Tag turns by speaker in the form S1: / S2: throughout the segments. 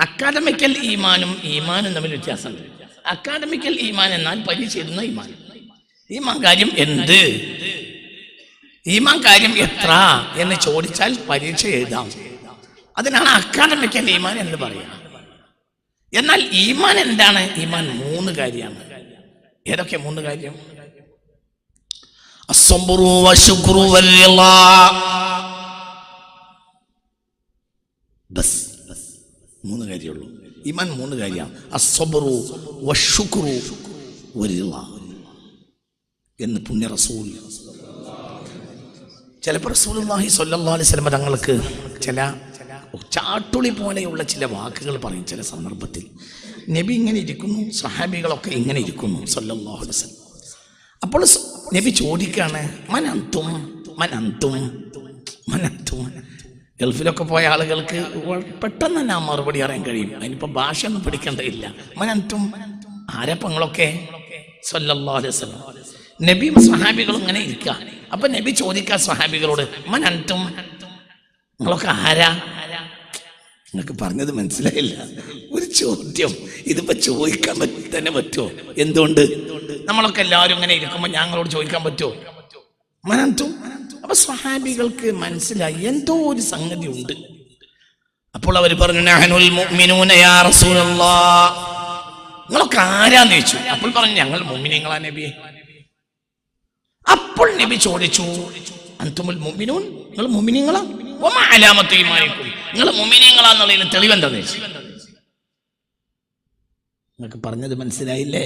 S1: Academical ഈമാനും തമ്മിൽ വ്യത്യാസമുണ്ട്. അക്കാഡമിക്കൽ ഈമാൻ എന്നാൽ പരീക്ഷ എഴുതുന്ന ഈമാൻ. ഈമാൻ കാര്യം എന്ത്, ഈമാൻ കാര്യം എത്ര എന്ന് ചോദിച്ചാൽ പരീക്ഷ എഴുതാം. അതിനാണ് അക്കാഡമിക്കൽ ഈമാൻ എന്ന് പറയുക. എന്നാൽ ഈമാൻ എന്താണ്? ഈമാൻ 3 കാര്യമാണ്. ഏതൊക്കെ 3 കാര്യം? അസ്സബ്റു വശുക്റു വൽറിളാ. ബസ് 3 കാര്യമുള്ളൂ. ഈമാൻ 3 കാര്യമാണ്. അസ്സബ്റു വശുക്റു വൽറിളാ എന്ന് പുണ്യ റസൂൽ. ചിലപ്പോൾ റസൂലുള്ളാഹി സ്വല്ലല്ലാഹു അലൈഹി വസല്ലം തങ്ങൾക്ക് ചില ചാട്ടുളി പോലെയുള്ള ചില വാക്കുകൾ പറയും. ചില സന്ദർഭത്തിൽ നബി ഇങ്ങനെ ഇരിക്കുന്നു, സഹാബികളൊക്കെ ഇങ്ങനെ ഇരിക്കുന്നു സ്വല്ലല്ലാഹു അലൈഹി വസല്ലം. അപ്പോൾ നബി ചോദിക്കാണ്, മൻ അൻതും മൻ അൻതും മൻ അൻതും. ഗൾഫിലൊക്കെ പോയ ആളുകൾക്ക് പെട്ടെന്ന് തന്നെ ആ മറുപടി അറിയാൻ കഴിയും. അതിനിപ്പോൾ ഭാഷയൊന്നും പഠിക്കേണ്ടതില്ല. മൻ അൻതും, ആരപ്പങ്ങളൊക്കെ സ്വല്ലല്ലാഹു അലൈഹി വസല്ലം. നബിയും സഹാബികളും ഇങ്ങനെ ഇരിക്കുക. അപ്പൊ നബി ചോദിക്കുക സഹാബികളോട്, മൻ അൻതും, നിങ്ങളൊക്കെ ആരാ? നിങ്ങൾക്ക് പറഞ്ഞത് മനസ്സിലായില്ല. ഒരു ചോദ്യം ഇതിപ്പോ ചോദിക്കാൻ തന്നെ പറ്റുമോ? എന്തുകൊണ്ട്? നമ്മളൊക്കെ എല്ലാവരും ഇങ്ങനെ ഇരിക്കുമ്പോ ഞങ്ങളോട് ചോദിക്കാൻ പറ്റുമോ? മൻ അൻതും. അപ്പൊ സ്വഹാബികൾക്ക് മനസ്സിലായി എന്തോ ഒരു സംഗതി ഉണ്ട്. അപ്പോൾ അവർ പറഞ്ഞു, നഹ്നുൽ മുഅ്മിനൂന യാ റസൂലല്ലാഹ്. നിങ്ങളൊക്കെ ആരാന്ന് ചോദിച്ചു. അപ്പോൾ പറഞ്ഞു, ഞങ്ങൾ മുഅ്മിനീങ്ങളാ നബിയെ. അപ്പോൾ നബി ചോദിച്ചു, അൻതുമുൽ മുഅ്മിനൂൻ, നിങ്ങൾ മുഅ്മിനീങ്ങളാ? വമാ അലാമത്തു ഈമാനിക്കും, നിങ്ങൾ മുഅ്മിനീങ്ങളാന്നുള്ളതിന് തെളിവെന്താന്ന് ചോദിച്ചു. നിങ്ങൾക്ക് പറഞ്ഞത് മനസ്സിലായില്ലേ?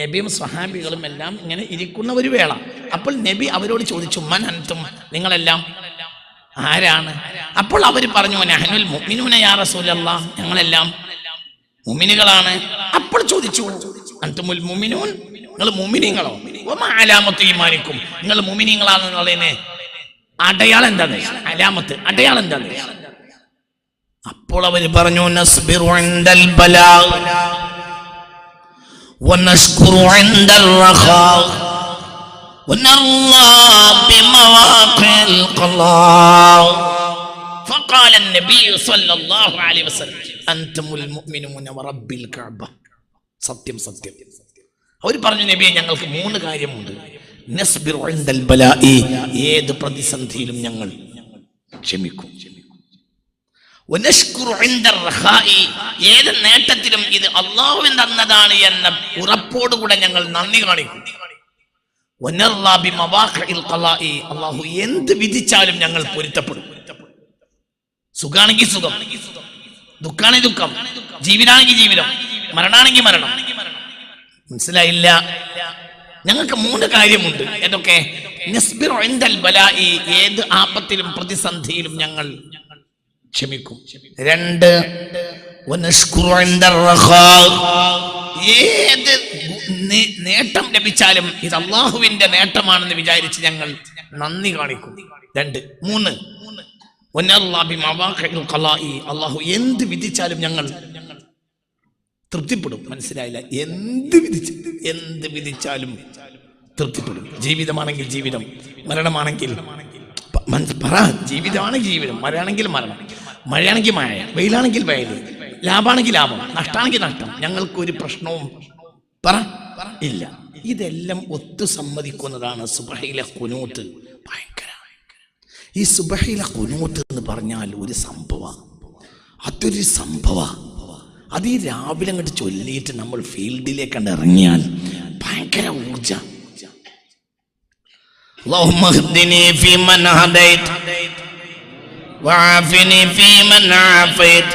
S1: നബിയും സ്വഹാബികളും എല്ലാം ഇങ്ങനെ ഇരിക്കുന്ന ഒരു വേള. അപ്പോൾ നബി അവരോട് ചോദിച്ചു, മൻ അൻതും, നിങ്ങളെല്ലാം ആരാണ്? അപ്പോൾ അവർ പറഞ്ഞു, നഹ്നുൽ മുഅ്മിനൂന യാ റസൂലല്ലാഹ്, ഞങ്ങളെല്ലാം മുഅ്മിനുകളാണ്. അപ്പോൾ ചോദിച്ചു, അൻതുമുൽ മുഅ്മിനൂൻ, നിങ്ങൾ മുഅ്മിനീങ്ങളോ? വമാ അലാമത്തു ഈമാനിക്കും, നിങ്ങൾ മുഅ്മിനീങ്ങളാണെന്നുള്ളതിന് അടയാളം എന്താണ്? അലാമത്ത്, അടയാളം എന്താണ്? അപ്പോൾ അവർ പറഞ്ഞു, നസ്ബിറു ഇൻദൽ ബലാ വനശ്കുറു ഇൻദൽ റഖാ വനർളാ ബിമവാഖിൽ ഖലാ. فقال النبي صلى الله عليه وسلم أنتم المؤمنون ورب الكعبة. സത്യം സത്യം. അവർ പറഞ്ഞു, നബിയെ ഞങ്ങൾക്ക് 3 കാര്യമുണ്ട്. നസ്ബിറു ഇൻദൽ ബലാഇ, ഏത് പ്രതിസന്ധിയിലും ഞങ്ങൾ ക്ഷമിക്കും. വനശ്കുറു ഇൻദർ റഖാഇ, ഏത് നേട്ടത്തിലും ഇത് അല്ലാഹുവിൻ തന്നതാണ് എന്ന ഉറപ്പോടുകൂടെ ഞങ്ങൾ നന്ദി കാണിക്കും. വനർളാ ബിമവാഖിൽ ഖലാഇ, അല്ലാഹു എന്ത് വിധിച്ചാലും ഞങ്ങൾ പൊരുത്തപ്പെടും. സുഖാണെങ്കിൽ സുഖം, ദുഃഖാണെങ്കിൽ ദുഃഖം, ജീവിതാണെങ്കിൽ ജീവിതം, മരണാണെങ്കിൽ മരണം. മനസ്സിലായില്ല? ഞങ്ങൾക്ക് 3 കാര്യമുണ്ട്. ഏതൊക്കെ? നസ്ബിറു ഇൻദൽ ബലാഇ, ഏത് ആപത്തിലും പ്രതിസന്ധിയിലും ഞങ്ങൾ ക്ഷമിക്കും. 2, വനശ്കുറു ഇൻദർ റഖാ, ഏത് നേട്ടം ലഭിച്ചാലും ഇത് അല്ലാഹുവിന്റെ നേട്ടമാണെന്ന് വിചാരിച്ച് ഞങ്ങൾ നന്ദി കാണിക്കും. 2. 3, വനർളാ ബിമവാഖിൽ ഖലാഇ, അല്ലാഹു എന്ത് വിധിച്ചാലും ഞങ്ങൾ തൃപ്തിപ്പെടും. മനസ്സിലായില്ല? എന്ത് വിധിച്ചാലും തൃപ്തിപ്പെടും. ജീവിതമാണെങ്കിൽ ജീവിതം, മരണമാണെങ്കിൽ പറ, ജീവിതമാണെങ്കിൽ ജീവിതം, മരണമാണെങ്കിൽ മരണം, മഴയാണെങ്കിൽ മഴ, വെയിലാണെങ്കിൽ വെയിൽ, ലാഭമാണെങ്കിൽ ലാഭം, നഷ്ടമാണെങ്കിൽ നഷ്ടം. ഞങ്ങൾക്കൊരു പ്രശ്നവും പറ ഇല്ല. ഇതെല്ലാം ഒത്തു സമ്മതിക്കുന്നതാണ് സുബ്ഹിയിലെ ഖുനൂത്ത്. ഭയങ്കര ഈ സുബ്ഹിയിലെ ഖുനൂത്ത് എന്ന് പറഞ്ഞാൽ ഒരു സംഭവം, അതൊരു സംഭവം. അത് ഈ രാവിലെ അങ്ങോട്ട് ചൊല്ലിയിട്ട് നമ്മൾ ഫീൽഡിലേക്ക് ഇറങ്ങിയാൽ ഭയങ്കര ഊർജ. اللهم اهدني فيمن هديت وعافني فيمن عافيت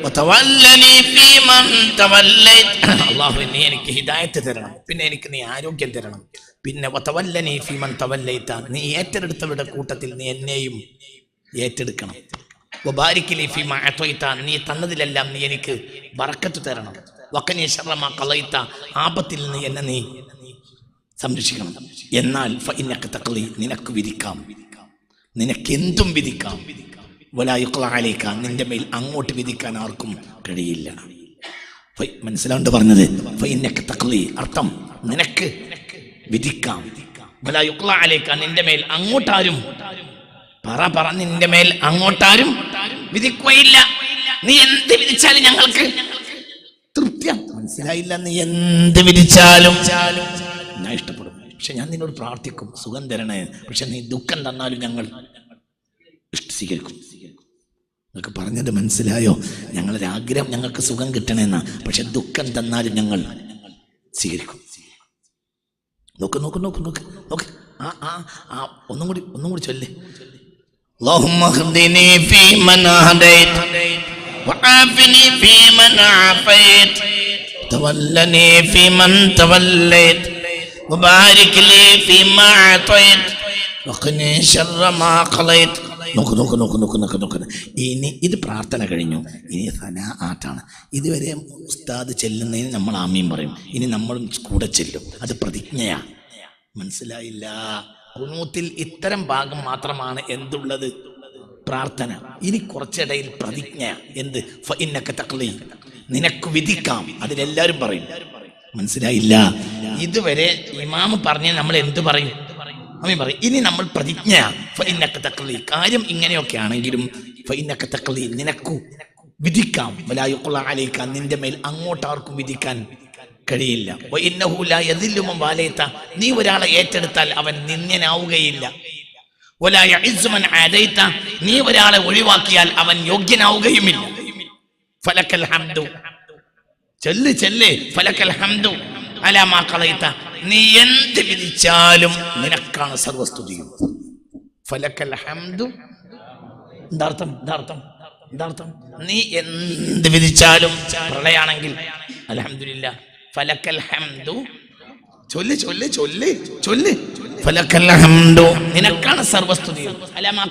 S1: وتولني فيمن توليت. അല്ലാഹു നീ എനിക്ക് ഹിദായത്ത് തരണം, പിന്നെ എനിക്ക് നീ ആരോഗ്യം തരണം, പിന്നെ വതവല്ലനി ഫീമൻ തവല്ലൈത, നീ ഏറ്റെടുത്തവരുടെ കൂട്ടത്തിൽ നീ എന്നെയും ഏറ്റെടുക്കണം. വബാരിക് ലി ഫീമാ അതൈത, നീ തന്നതിലെല്ലാം നീ എനിക്ക് ബറക്കത്ത് തരണം. വഖനി ശർറ മാ ഖളൈത, ആപത്തിൽ നിന്ന് എന്നെ നീ സംരക്ഷിക്കണം. എന്നാൽ ഫഇന്നക തഖ്ലി, നിനക്ക് വിധിക്കാം, നിനക്കെന്തും വിധിക്കാം. വലാ യുഖ്ല അലൈക, നിന്റെ മേൽ അങ്ങോട്ട് വിധിക്കാൻ ആർക്കും കഴിയില്ല. മനസ്സിലാണ്ട് പറഞ്ഞത്? ഫഇന്നക തഖ്ലി, അർത്ഥം നിനക്ക് വിധിക്കാം. വലാ യുഖ്ല അലൈക, നിന്റെ മേൽ അങ്ങോട്ടാരും നിന്റെ മേൽ അങ്ങോട്ടാരും വിധിക്കുകയില്ല. നീ എന്ത് വിധിച്ചാലും ഞങ്ങൾക്ക് തൃപ്തിയാണ്. മനസ്സിലായില്ല? നീ എന്ത് വിധിച്ചാലും ഞാൻ ഇഷ്ടപ്പെടും. പക്ഷെ ഞാൻ നിന്നോട് പ്രാർത്ഥിക്കും സുഖം തരണേ. പക്ഷെ നീ ദുഃഖം തന്നാലും ഞങ്ങൾ സ്വീകരിക്കും. നിങ്ങൾക്ക് പറഞ്ഞത് മനസ്സിലായോ? ഞങ്ങളുടെ ആഗ്രഹം ഞങ്ങൾക്ക് സുഖം കിട്ടണമെന്നാ. പക്ഷെ ദുഃഖം തന്നാലും ഞങ്ങൾ സ്വീകരിക്കും. നോക്ക് നോക്ക് നോക്ക് നോക്ക് നോക്ക്. ഒന്നും കൂടി ചൊല്ലേ. اللهم اهدني فيمن هديت وعافني فيمن عافيت تولني فيمن توليت وبارك لي فيما أعطيت وقني شر ما قضيت. നോക്ക്. ഇനി ഇത് പ്രാർത്ഥന കഴിഞ്ഞു. ഇനി സനാഅത്താണ്. ഇതുവരെ ഉസ്താദ് ചെല്ലുന്നതിന് നമ്മൾ ആമീൻ പറയും. ഇനി നമ്മളും കൂടെ ചെല്ലും. അത് പ്രതിജ്ഞയാണ്. മനസ്സിലായില്ല? ഖുനൂത്തിൽ ഇത്തരം ഭാഗം മാത്രമാണ് എന്തുള്ളത്? പ്രാർത്ഥന. ഇനി കുറച്ചിടയിൽ പ്രതിജ്ഞ. എന്ത്? ഫഇന്നക തഖ്ലി, നിനക്ക് വിധിക്കാം. അതിലെല്ലാവരും പറയും. മനസ്സിലായില്ല? ഇതുവരെ ഇമാം പറഞ്ഞ് നമ്മൾ എന്ത് പറയും? അമ്മ പറയും. ഇനി നമ്മൾ പ്രതിജ്ഞ. ഫഇന്നക തഖ്ലി, കാര്യം ഇങ്ങനെയൊക്കെ ആണെങ്കിലും ഫഇന്നക തഖ്ലി, നിനക്കു വിധിക്കാം. വലാ യുഖ്ല അലൈക, നിന്റെ മേൽ അങ്ങോട്ടാർക്കും വിധിക്കാൻ കഴിയില്ല. വഇന്നഹു ലാ യദില്ലു മൻ വാലൈത, നീ ഒരാളെ ഏറ്റെടുത്താൽ അവൻ നിന്ദ്യനാവുകയില്ല. വലാ യഇസ്സു മൻ ആദൈത, നീ ഒരാളെ ഒഴിവാക്കിയാൽ അവൻ യോഗ്യനാവുകയുമില്ല. ഫലക്കൽ ഹംദു, ചെല്ല് ഫലക്കൽ ഹംദു അലാ മാ ഖളൈത, നീ എന്ത് വിധിച്ചാലും നിനക്കാണ് സർവസ്തുതിയും. ഫലക്കൽ ഹംദു എന്താർത്ഥം? നീ എന്ത് വിധിച്ചാലും, പ്രളയാണെങ്കിൽ അൽഹംദുലില്ലാ, ഫലക്കൽ ഹംദു, ചൊല്ല് ഫലക്കൽ ഹംദു, നിനക്കാണ് സർവസ്തുതിയും. അലാമാ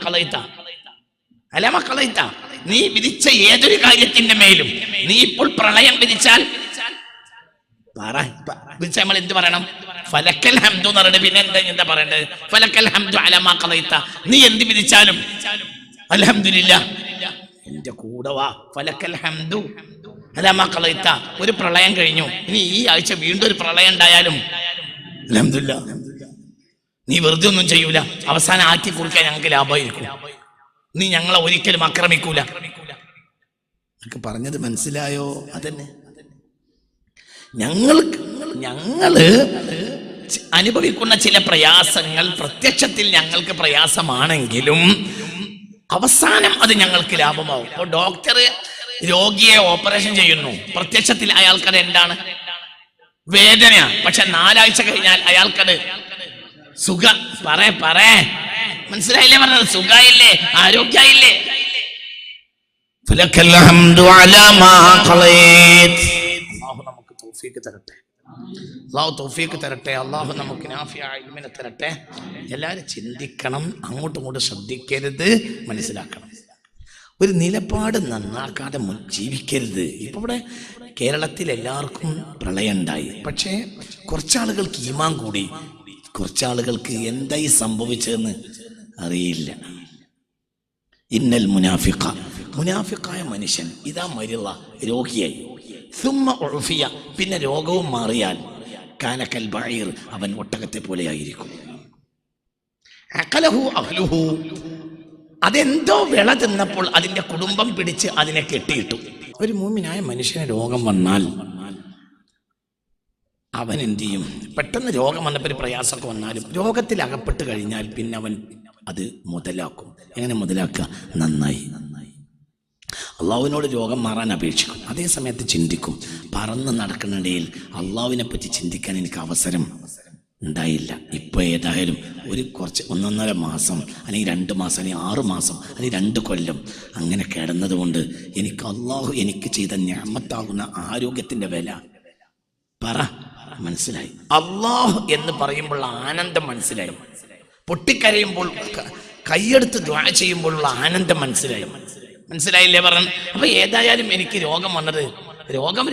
S1: ഖളൈത, നീ വിധിച്ച ഏതൊരു കാര്യത്തിന്റെ മേലും. നീ ഇപ്പോൾ പ്രളയം വിധിച്ചാൽ നമ്മൾ എന്ത് പറയണം? ഫലക്കൽ ഹംദു എന്ന് പറയുന്നത്. പിന്നെ എന്താ പറയേണ്ടത്? ഫലക്കൽ ഹംദു അലാമാ ഖളൈത, നീ എന്ത് വിധിച്ചാലും അൽഹംദുലില്ലാ, എന്റെ കൂടെ വാ. ഫലക്കൽ ഹംദു അലാമാ ഖളൈത, ഒരു പ്രളയം കഴിഞ്ഞു, ഇനി ഈ ആഴ്ച വീണ്ടും ഒരു പ്രളയം ഉണ്ടായാലും അൽഹംദുലില്ലാ, നീ വെറുതെ ഒന്നും ചെയ്യൂല. അവസാനം ആറ്റി കുറിക്കാൻ ഞങ്ങൾക്ക് ലാഭമായിരിക്കും. നീ ഞങ്ങളെ ഒരിക്കലും ആക്രമിക്കൂല. നിങ്ങൾക്ക് പറഞ്ഞത് മനസ്സിലായോ? അതന്നെ ഞങ്ങള് അനുഭവിക്കുന്ന ചില പ്രയാസങ്ങൾ പ്രത്യക്ഷത്തിൽ ഞങ്ങൾക്ക് പ്രയാസമാണെങ്കിലും അവസാനം അത് ഞങ്ങൾക്ക് ലാഭമാവും. ഇപ്പോൾ ഡോക്ടർ രോഗിയെ ഓപ്പറേഷൻ ചെയ്യുന്നു, പ്രത്യക്ഷത്തിൽ അയാൾക്കത് എന്താണ്? വേദനയാണ്. പക്ഷെ 4 ആഴ്ച കഴിഞ്ഞാൽ അയാൾക്കത് മനസ്സിലായില്ലേ പറഞ്ഞത്? സുഖായില്ലേ? ആരോഗ്യായില്ലേ? അല്ലാഹു നമുക്ക് തൗഫീഖ് തരട്ടെ. അല്ലാഹു നമുക്ക് നാഫിയായ ഇൽമിനെ തരട്ടെ. എല്ലാവരും ചിന്തിക്കണം, അങ്ങോട്ടും ഇങ്ങോട്ടും ശ്രദ്ധിക്കരുത്, മനസ്സിലാക്കണം. ഒരു നിലപാട് നന്നാക്കാതെ ജീവിക്കരുത്. ഇപ്പൊ ഇവിടെ കേരളത്തിൽ എല്ലാവർക്കും പ്രളയം ഉണ്ടായി. പക്ഷേ കുറച്ചാളുകൾക്ക് ഈമാൻ കൂടി, കുറച്ചാളുകൾക്ക് എന്തായി സംഭവിച്ചതെന്ന് അറിയില്ല. ഇന്നൽ മുനാഫിഖായ മനുഷ്യൻ ഇതാ മരിള, രോഗിയായി, സുമ്മ ഉഫിയ, പിന്നെ രോഗവും മാറിയാൽ കാനക്കൽ ബഈർ, അവൻ ഒട്ടകത്തെ പോലെ ആയിരിക്കും. അഖലഹു അഹ്ലുഹു, അതെന്തോ വിള തിന്നപ്പോൾ അതിന്റെ കുടുംബം പിടിച്ച് അതിനെ കെട്ടിയിട്ടു. ഒരു മുഅ്മിനായ മനുഷ്യന് രോഗം വന്നാൽ അവൻ എന്ത് ചെയ്യും? പെട്ടെന്ന് രോഗം വന്നപ്പോൾ ഒരു പ്രയാസമൊക്കെ വന്നാലും രോഗത്തിൽ അകപ്പെട്ട് കഴിഞ്ഞാൽ പിന്നെ അവൻ അത് മുതലാക്കും. എങ്ങനെ മുതലാക്കുക? നന്നായി അള്ളാഹുവിനോട് രോഗം മാറാൻ അപേക്ഷിക്കും. അതേ സമയത്ത് ചിന്തിക്കും, പറന്ന് നടക്കുന്നിടയിൽ അള്ളാഹുവിനെ പറ്റി ചിന്തിക്കാൻ എനിക്ക് അവസരം ഉണ്ടായില്ല. ഇപ്പോൾ ഏതായാലും ഒരു കുറച്ച് 1.5 മാസം അല്ലെങ്കിൽ 2 മാസം അല്ലെങ്കിൽ 6 മാസം അല്ലെങ്കിൽ 2 കൊല്ലം അങ്ങനെ കിടന്നതുകൊണ്ട് എനിക്ക് അള്ളാഹു എനിക്ക് ചെയ്ത നിഅമത്താകുന്ന ആരോഗ്യത്തിൻ്റെ വില മനസ്സിലായി. അള്ളാഹു എന്ന് പറയുമ്പോൾ ആനന്ദം മനസ്സിലായി. പൊട്ടിക്കരയുമ്പോൾ, കൈയെടുത്ത് ദുആ ചെയ്യുമ്പോഴുള്ള ആനന്ദം മനസ്സിലായില്ലേ പറഞ്ഞു? അപ്പൊ ഏതായാലും എനിക്ക് രോഗം വന്നത്,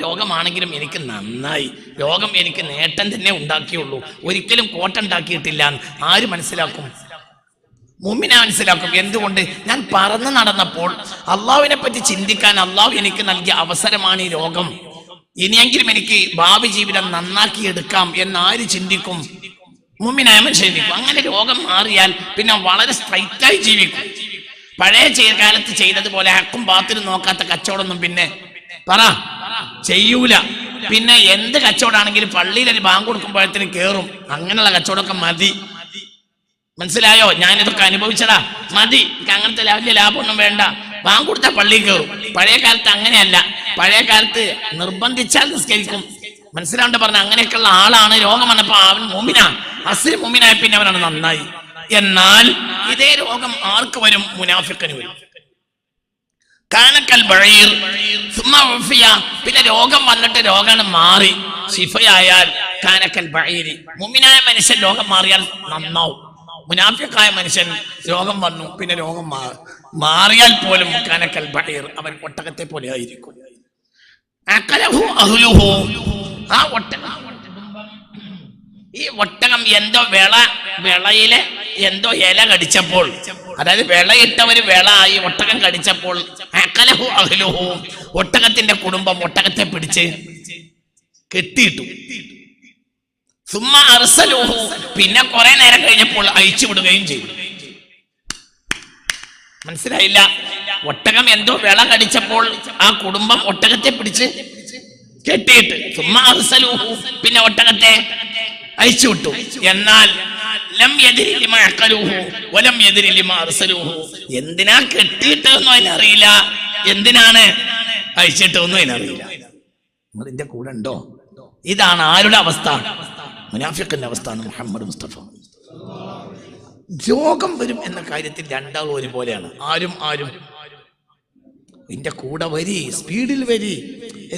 S1: രോഗമാണെങ്കിലും എനിക്ക് നന്നായി. രോഗം എനിക്ക് നേട്ടം തന്നെ ഉണ്ടാക്കിയുള്ളൂ, ഒരിക്കലും കോട്ടുണ്ടാക്കിയിട്ടില്ല. ആര് മനസ്സിലാക്കും? മുഅ്മിനെ മനസ്സിലാക്കും. എന്തുകൊണ്ട്? ഞാൻ പറന്ന് നടന്നപ്പോൾ അള്ളാഹുവിനെ പറ്റി ചിന്തിക്കാൻ അള്ളാഹു എനിക്ക് നൽകിയ അവസരമാണ് ഈ രോഗം. ഇനിയെങ്കിലും എനിക്ക് ഭാവി ജീവിതം നന്നാക്കി എടുക്കാം എന്നാര് ചിന്തിക്കും? മുഅ്മിനായ മനുഷ്യൻ ചിന്തിക്കും. അങ്ങനെ രോഗം മാറിയാൽ പിന്നെ വളരെ സ്ട്രൈറ്റായി ജീവിക്കും. പഴയ കാലത്ത് ചെയ്തതുപോലെ ഹക്കും ബാത്തിലും നോക്കാത്ത കച്ചവടമൊന്നും പിന്നെ പറ ചെയ്യൂല. പിന്നെ എന്ത് കച്ചവടമാണെങ്കിലും പള്ളിയിൽ ഒരു ബാങ്ക് കൊടുക്കുമ്പോഴത്തേനും കേറും. അങ്ങനെയുള്ള കച്ചവടമൊക്കെ മതി. മനസ്സിലായോ? ഞാനിതൊക്കെ അനുഭവിച്ചടാ. മതി, അങ്ങനത്തെ വലിയ ലാഭമൊന്നും വേണ്ട. ബാങ്ക് കൊടുത്താൽ പള്ളിയിൽ കയറും. പഴയ കാലത്ത് അങ്ങനെയല്ല. പഴയ കാലത്ത് നിർബന്ധിച്ചാൽ നിസ്കരിക്കും. മനസ്സിലാണ്ട് പറഞ്ഞ അങ്ങനെയൊക്കെയുള്ള ആളാണ്. രോഗം വന്നപ്പോ അവൻ മുഅ്മിനാ, അസ്ലി മുഅ്മിനായ പിന്നെ അവനാണ് നന്നായി. എന്നാൽ ഇതേ രോഗം ആർക്ക് വരും? മുനാഫിഖിന് വരും. കാനക്കൽ ബഈർ സുമ്മ ഉഫിയ, പിന്നെ രോഗം വന്നിട്ട് രോഗം മാറി ശിഫയായാൽ കാനക്കൽ ബഈർ. മുഅ്മിനായ മനുഷ്യൻ രോഗം മാറിയാൽ നന്നാവും. മുനാഫിഖായ മനുഷ്യൻ രോഗം വന്നു പിന്നെ രോഗം മാറിയാൽ പോലും കാനക്കൽ ബഈർ, അവൻ ഒട്ടകത്തെ പോലെ ആയിരിക്കും. അഖലഹു അഹ്ലുഹു, ആ ഒട്ടകം, ഈ ഒട്ടകം എന്തോ വിളയിലെ എന്തോ ഇല കടിച്ചപ്പോൾ, അതായത് വിളയിട്ടവര് വിള ഈ ഒട്ടകം കടിച്ചപ്പോൾ അഖലഹു അഹ്ലുഹു, ഒട്ടകത്തിന്റെ കുടുംബം ഒട്ടകത്തെ പിടിച്ച് കെട്ടിയിട്ടു. സുമ്മ അർസലുഹു, പിന്നെ കുറെ നേരം കഴിഞ്ഞപ്പോൾ അയച്ചു വിടുകയും ചെയ്തു. മനസ്സിലായില്ല? ഒട്ടകം എന്തോ വിള കടിച്ചപ്പോൾ ആ കുടുംബം ഒട്ടകത്തെ പിടിച്ച് കെട്ടിയിട്ട് സുമ്മ അർസലുഹു, പിന്നെ ഒട്ടകത്തെ അയച്ചു വിട്ടു. എന്നാൽ ലം യദ്രി ലിമാ അഖലുഹു വലം യദ്രി ലിമാ അർസലുഹു, എന്തിനാ കെട്ടിയിട്ടെന്നും അതിനറിയില്ല, എന്തിനാണ് അയച്ചിട്ടൊന്നും അതിനറിയില്ല. നിങ്ങൾ ഇതിന്റെ കൂടെ ഉണ്ടോ? ഇതാണ് ആരുടെ അവസ്ഥ? മുനാഫിഖിന്റെ അവസ്ഥ. മുഹമ്മദ് മുസ്തഫ. രോഗം വരും എന്ന കാര്യത്തിൽ രണ്ടാളും ഒരുപോലെയാണ്. ആരും ഇതിന്റെ കൂടെ വരി, സ്പീഡിൽ വരി.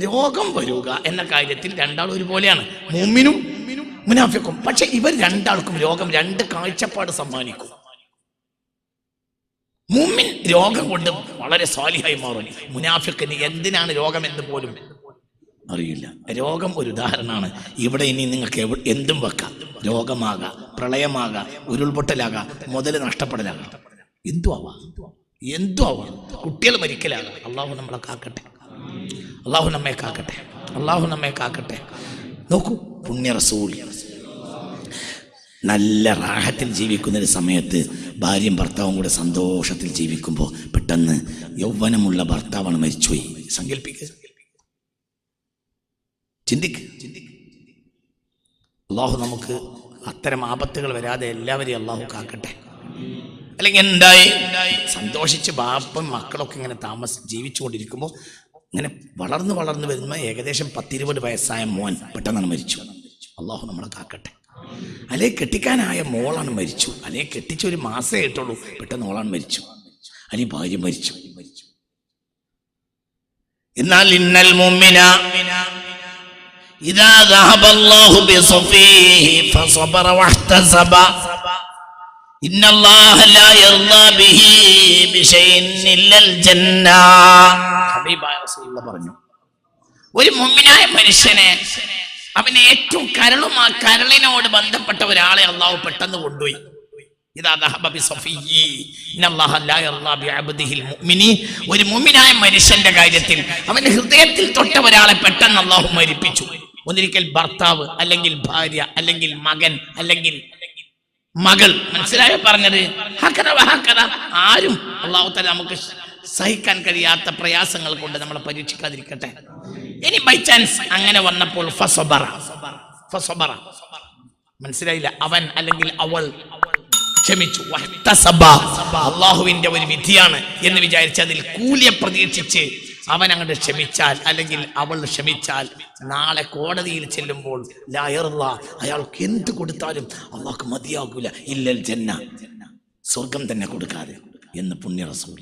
S1: രോഗം വരിക എന്ന കാര്യത്തിൽ രണ്ടാളും ഒരുപോലെയാണ്, മുഅ്മിനും മുനാഫിഖും. പക്ഷെ ഇവർ രണ്ടാൾക്കും രോഗം രണ്ട് കാഴ്ചപ്പാട് സമ്മാനിക്കും. മുഅ്മിൻ രോഗം കൊണ്ട് വളരെ സ്വാലിഹായി മാറും. മുനാഫിഖിന് എന്തിനാണ് രോഗം എന്ന് പോലും അറിയില്ല. രോഗം ഒരു ഉദാഹരണമാണ്. ഇവിടെ ഇനി നിങ്ങൾക്ക് എന്തും വെക്കാം. രോഗമാകാം, പ്രളയമാകാം, ഉരുൾപൊട്ടലാകാം, മുതൽ നഷ്ടപ്പെടലാകാം, എന്തു ആവാം, കുട്ടികൾ മരിക്കലാകാം. അള്ളാഹു നമ്മളെ കാക്കട്ടെ, അള്ളാഹു നമ്മെ കാക്കട്ടെ. നോക്കൂ, പുണ്യ റസൂൽ നല്ല റാഹത്തിൽ ജീവിക്കുന്ന ഒരു സമയത്ത് ഭാര്യയും ഭർത്താവും കൂടെ സന്തോഷത്തിൽ ജീവിക്കുമ്പോൾ പെട്ടെന്ന് യൗവനമുള്ള ഭർത്താവാണ് മരിച്ചുപോയി. സങ്കല്പിക്കുക, ചിന്തിക്ക്. അള്ളാഹു നമുക്ക് അത്തരം ആപത്തുകൾ വരാതെ എല്ലാവരെയും അള്ളാഹു കാക്കട്ടെ. അല്ലെങ്കിൽ എന്തായി, സന്തോഷിച്ച് ബാപ്പും മക്കളൊക്കെ ഇങ്ങനെ ജീവിച്ചുകൊണ്ടിരിക്കുമ്പോൾ ഇങ്ങനെ വളർന്ന് വരുമ്പോൾ ഏകദേശം 10-20 വയസ്സായ മോൻ പെട്ടെന്നാണ് മരിച്ചു. അള്ളാഹു നമ്മളെ കാക്കട്ടെ. അല്ലെ കെട്ടിക്കാനായ മോളാണ് മരിച്ചു, അല്ലെ കെട്ടിച്ച ഒരു മാസമേ ആയിട്ടുള്ളൂ, പെട്ടെന്ന് ഓളാണ് മരിച്ചു, അല്ലെങ്കിൽ ഭാര്യ മരിച്ചു. എന്നാൽ ഇന്നൽ മുഅ്മിന ഇദാ ദഹബ അല്ലാഹു ബിസഫീഹി ഫസബറ വഹ്തസബ ഇന്നല്ലാഹ ലാ യർളാ ബിഹി ബിശൈഇൻ ഇല്ലൽ ജന്ന. ഹബീബായ റസൂലുള്ളാഹി പറഞ്ഞു, ഒരു മുഅ്മിനായ മനുഷ്യനെ അവന് ഏറ്റവും കരളിനോട് ബന്ധപ്പെട്ട ഒരാളെ അള്ളാഹു പെട്ടെന്ന് കൊണ്ടുപോയി. ഒരു മുഅ്മിനായ മനുഷ്യന്റെ കാര്യത്തിൽ അവന്റെ ഹൃദയത്തിൽ തൊട്ട ഒരാളെ പെട്ടെന്ന് അള്ളാഹു മരിപ്പിച്ചു. ഒന്നിരിക്കൽ ഭർത്താവ്, അല്ലെങ്കിൽ ഭാര്യ, അല്ലെങ്കിൽ മകൻ, അല്ലെങ്കിൽ മകൾ. മനസ്സിലായോ പറഞ്ഞത്? ആരും അള്ളാഹു തആല നമുക്ക് സഹിക്കാൻ കഴിയാത്ത പ്രയാസങ്ങൾ കൊണ്ട് നമ്മളെ പരീക്ഷിക്കാതിരിക്കട്ടെ. ഇനി ബൈ ചാൻസ് അങ്ങനെ വന്നപ്പോൾ ഫസബറ, മനസ്സിലായില്ല, അവൻ അല്ലെങ്കിൽ അവൾ ക്ഷമിച്ചു. അള്ളാഹുവിന്റെ ഒരു വിധിയാണ് എന്ന് വിചാരിച്ച് അതിൽ കൂലിയെ പ്രതീക്ഷിച്ച് അവൻ അങ്ങോട്ട് ക്ഷമിച്ചാൽ, അല്ലെങ്കിൽ അവൾ ക്ഷമിച്ചാൽ, നാളെ കോടതിയിൽ ചെല്ലുമ്പോൾ ലാ യർളാ, അയാൾക്ക് എന്ത് കൊടുത്താലും അള്ളാഹ്ക്ക് മതിയാകൂല, ഇല്ലൽ ജന്ന, സ്വർഗം തന്നെ കൊടുക്കാതെ എന്ന് പുണ്യ റസൂൽ.